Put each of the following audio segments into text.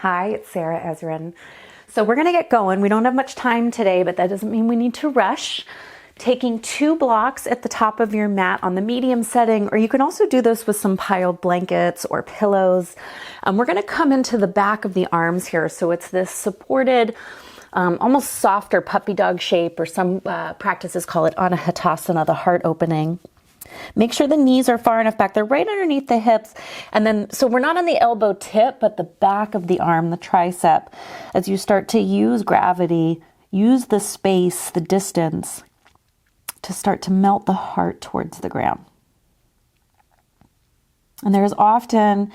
Hi, it's Sarah Ezrin. So we're going to get going. We don't have much time today, but that doesn't mean we need to rush. Taking 2 blocks at the top of your mat on the medium setting, or you can also do this with some piled blankets or pillows. We're going to come into the back of the arms here. So it's this supported, almost softer puppy dog shape, or some practices call it anahatasana, the heart opening. Make sure the knees are far enough back. They're right underneath the hips. And then, so we're not on the elbow tip, but the back of the arm, the tricep. As you start to use gravity, use the space, the distance, to start to melt the heart towards the ground. And there's often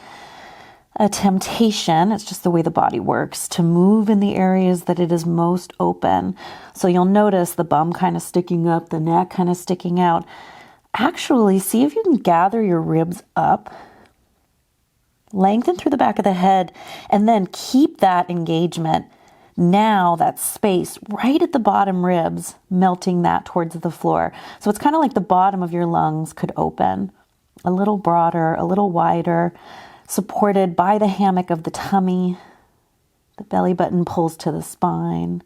a temptation, it's just the way the body works, to move in the areas that it is most open. So you'll notice the bum kind of sticking up, the neck kind of sticking out. Actually, see if you can gather your ribs up, lengthen through the back of the head, and then keep that engagement. Now that space right at the bottom ribs, melting that towards the floor. So it's kind of like the bottom of your lungs could open a little broader, a little wider, supported by the hammock of the tummy. The belly button pulls to the spine.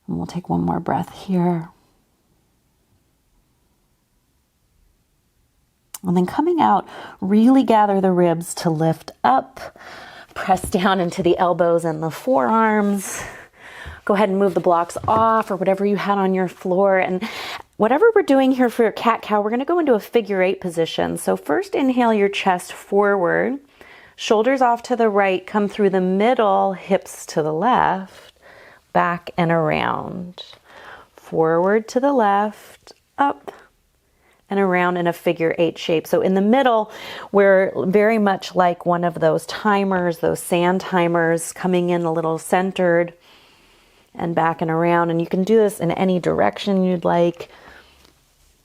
And we'll take one more breath here. And then coming out, really gather the ribs to lift up. Press down into the elbows and the forearms. Go ahead and move the blocks off or whatever you had on your floor. And whatever we're doing here for your cat-cow, we're going to go into a figure 8 position. So first inhale your chest forward. Shoulders off to the right, come through the middle, hips to the left, back and around. Forward to the left, up and around in a figure 8 shape. So in the middle, we're very much like one of those timers, those sand timers, coming in a little centered and back and around. And you can do this in any direction you'd like.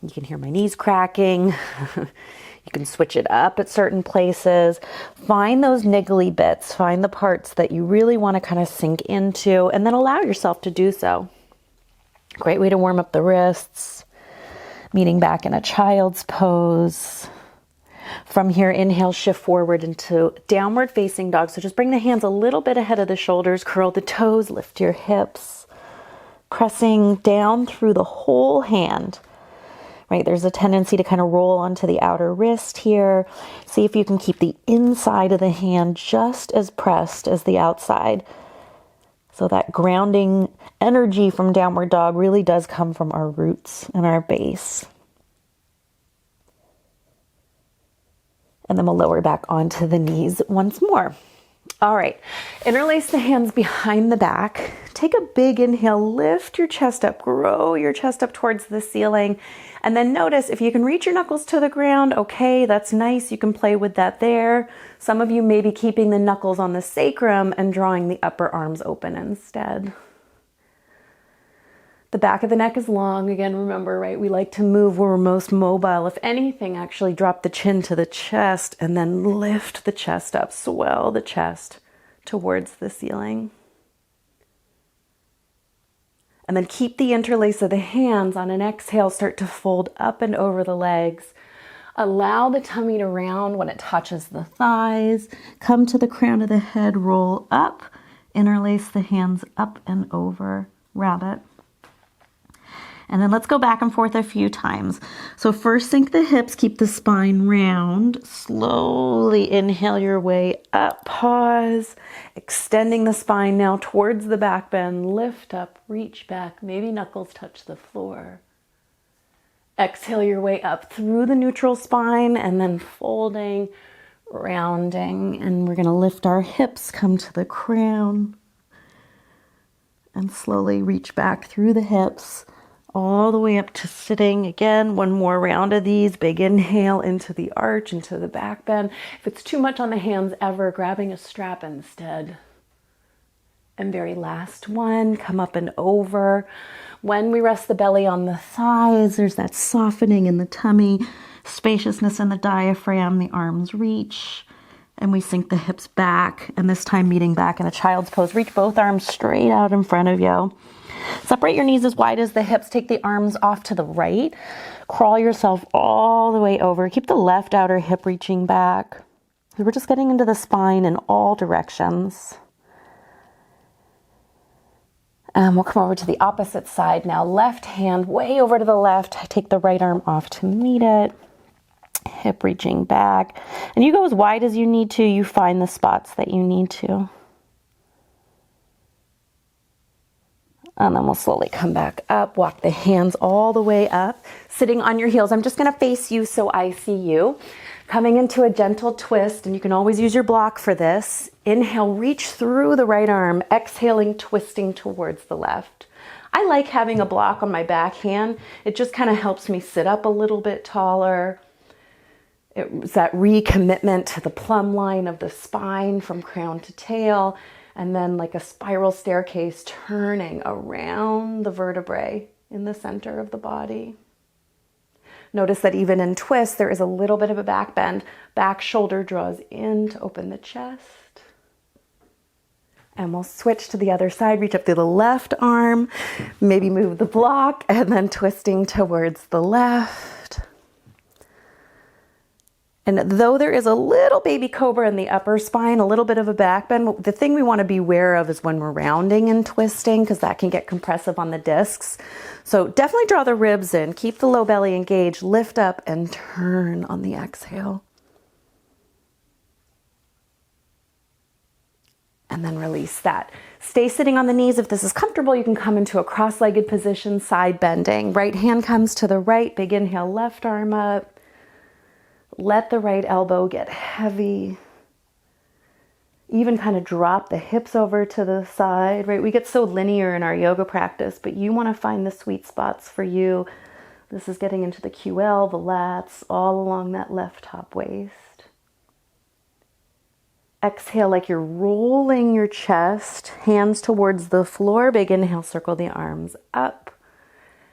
You can hear my knees cracking. You can switch it up at certain places. Find those niggly bits. Find the parts that you really want to kind of sink into, and then allow yourself to do so. Great way to warm up the wrists. Meeting back in a child's pose. From here, inhale, shift forward into downward facing dog. So just bring the hands a little bit ahead of the shoulders, curl the toes, lift your hips, pressing down through the whole hand. Right, there's a tendency to kind of roll onto the outer wrist here. See if you can keep the inside of the hand just as pressed as the outside. So that grounding energy from downward dog really does come from our roots and our base. And then we'll lower back onto the knees once more. All right, interlace the hands behind the back. Take a big inhale, lift your chest up, grow your chest up towards the ceiling. And then notice if you can reach your knuckles to the ground, okay, that's nice. You can play with that there. Some of you may be keeping the knuckles on the sacrum and drawing the upper arms open instead. The back of the neck is long. Again, remember, right? We like to move where we're most mobile. If anything, actually drop the chin to the chest and then lift the chest up, swell the chest towards the ceiling. And then keep the interlace of the hands. On an exhale, start to fold up and over the legs. Allow the tummy to round when it touches the thighs. Come to the crown of the head, roll up. Interlace the hands up and over, rabbit. And then let's go back and forth a few times. So first sink the hips, keep the spine round. Slowly inhale your way up, pause. Extending the spine now towards the back bend. Lift up, reach back, maybe knuckles touch the floor. Exhale your way up through the neutral spine and then folding, rounding. And we're gonna lift our hips, come to the crown. And slowly reach back through the hips. All the way up to sitting. Again, one more round of these. Big inhale into the arch, into the back bend. If it's too much on the hands ever, grabbing a strap instead. And very last one, come up and over. When we rest the belly on the thighs, there's that softening in the tummy, spaciousness in the diaphragm, the arms reach. And we sink the hips back, and this time meeting back in a child's pose. Reach both arms straight out in front of you. Separate your knees as wide as the hips. Take the arms off to the right. Crawl yourself all the way over. Keep the left outer hip reaching back. We're just getting into the spine in all directions. And we'll come over to the opposite side now. Left hand way over to the left. I take the right arm off to meet it. Hip reaching back. And you go as wide as you need to. You find the spots that you need to. And then we'll slowly come back up. Walk the hands all the way up. Sitting on your heels. I'm just going to face you so I see you. Coming into a gentle twist, and you can always use your block for this. Inhale, reach through the right arm. Exhaling, twisting towards the left. I like having a block on my back hand. It just kind of helps me sit up a little bit taller. It's that recommitment to the plumb line of the spine from crown to tail, and then like a spiral staircase turning around the vertebrae in the center of the body. Notice that even in twist, there is a little bit of a back bend. Back shoulder draws in to open the chest. And we'll switch to the other side. Reach up through the left arm. Maybe move the block and then twisting towards the left. And though there is a little baby cobra in the upper spine, a little bit of a back bend, the thing we want to be aware of is when we're rounding and twisting, because that can get compressive on the discs. So definitely draw the ribs in, keep the low belly engaged, lift up and turn on the exhale. And then release that. Stay sitting on the knees. If this is comfortable, you can come into a cross-legged position, side bending. Right hand comes to the right, big inhale, left arm up. Let the right elbow get heavy. Even kind of drop the hips over to the side, right? We get so linear in our yoga practice, but you want to find the sweet spots for you. This is getting into the QL, the lats, all along that left top waist. Exhale like you're rolling your chest, hands towards the floor. Big inhale, circle the arms up.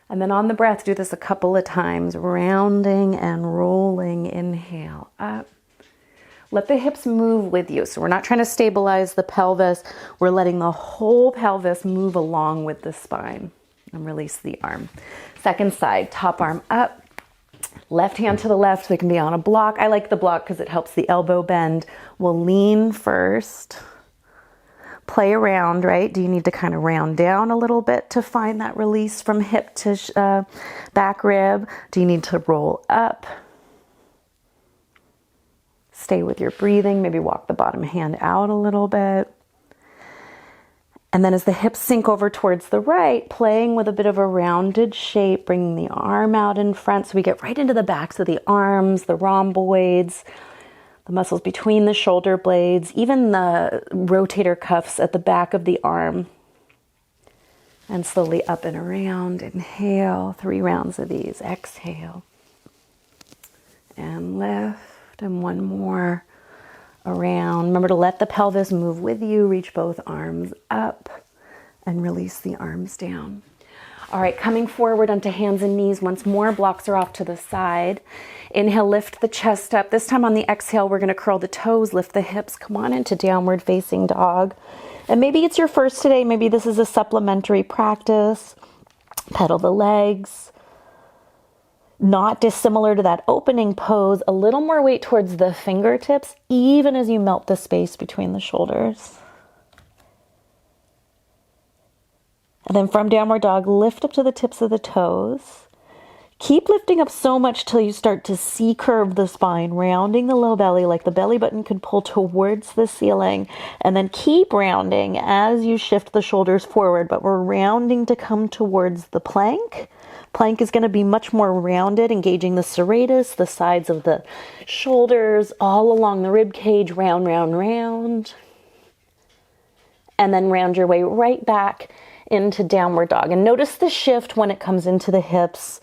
And then on the breath, do this a couple of times, rounding and rolling, inhale up. Let the hips move with you. So we're not trying to stabilize the pelvis. We're letting the whole pelvis move along with the spine. And release the arm. Second side, top arm up. Left hand to the left, so it can be on a block. I like the block because it helps the elbow bend. We'll lean first. Play around, right? Do you need to kind of round down a little bit to find that release from hip to back rib? Do you need to roll up? Stay with your breathing. Maybe walk the bottom hand out a little bit. And then as the hips sink over towards the right, playing with a bit of a rounded shape, bringing the arm out in front so we get right into the backs of the arms, the rhomboids, the muscles between the shoulder blades, even the rotator cuffs at the back of the arm. And slowly up and around. Inhale, 3 rounds of these. Exhale. And lift. And one more around. Remember to let the pelvis move with you. Reach both arms up and release the arms down. All right, coming forward onto hands and knees once more. Blocks are off to the side. Inhale, lift the chest up. This time on the exhale, we're going to curl the toes, lift the hips. Come on into downward facing dog. And maybe it's your first today. Maybe this is a supplementary practice. Pedal the legs. Not dissimilar to that opening pose. A little more weight towards the fingertips, even as you melt the space between the shoulders. And then from downward dog, lift up to the tips of the toes. Keep lifting up so much till you start to C-curve the spine, rounding the low belly like the belly button could pull towards the ceiling. And then keep rounding as you shift the shoulders forward, but we're rounding to come towards the plank. Plank is going to be much more rounded, engaging the serratus, the sides of the shoulders, all along the rib cage, round, round, round. And then round your way right back into downward dog. And notice the shift when it comes into the hips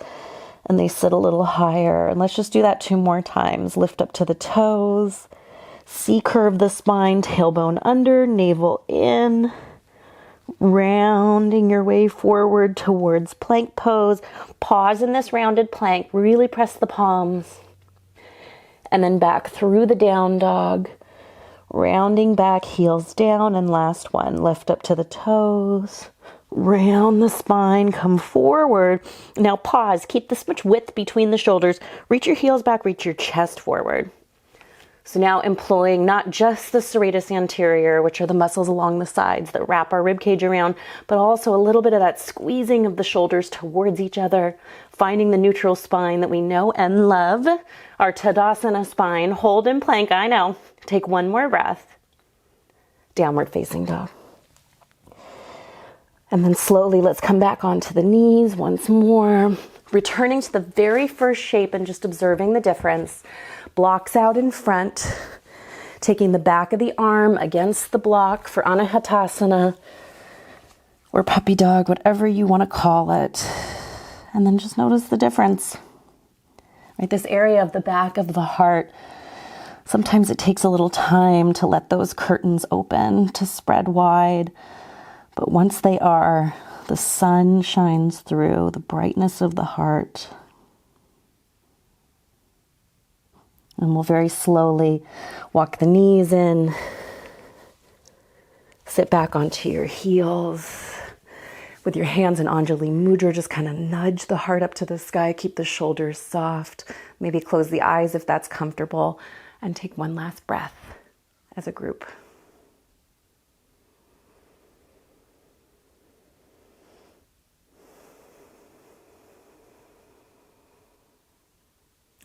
and they sit a little higher. And let's just do that 2 more times. Lift up to the toes, C-curve the spine, tailbone under, navel in, rounding your way forward towards plank pose. Pause in this rounded plank, really press the palms, and then back through the down dog, rounding back, heels down, and last one, lift up to the toes, round the spine, come forward. Now pause, keep this much width between the shoulders, reach your heels back, reach your chest forward. So now employing not just the serratus anterior, which are the muscles along the sides that wrap our rib cage around, but also a little bit of that squeezing of the shoulders towards each other, finding the neutral spine that we know and love, our Tadasana spine. Hold in plank, I know. Take one more breath. Downward facing dog. And then slowly let's come back onto the knees once more. Returning to the very first shape and just observing the difference. Blocks out in front, taking the back of the arm against the block for Anahatasana or puppy dog, whatever you want to call it. And then just notice the difference. Right, this area of the back of the heart, sometimes it takes a little time to let those curtains open, to spread wide. But once they are, the sun shines through, the brightness of the heart. And we'll very slowly walk the knees in, sit back onto your heels. With your hands in Anjali Mudra, just kind of nudge the heart up to the sky, keep the shoulders soft, maybe close the eyes if that's comfortable, and take one last breath as a group.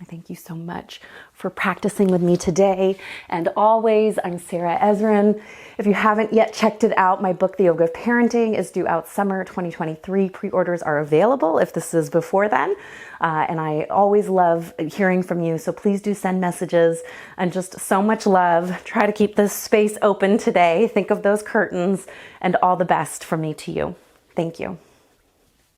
Thank you so much for practicing with me today. And always, I'm Sarah Ezrin. If you haven't yet checked it out, my book, The Yoga of Parenting, is due out summer 2023. Pre-orders are available if this is before then. And I always love hearing from you. So please do send messages, and just so much love. Try to keep this space open today. Think of those curtains, and all the best from me to you. Thank you.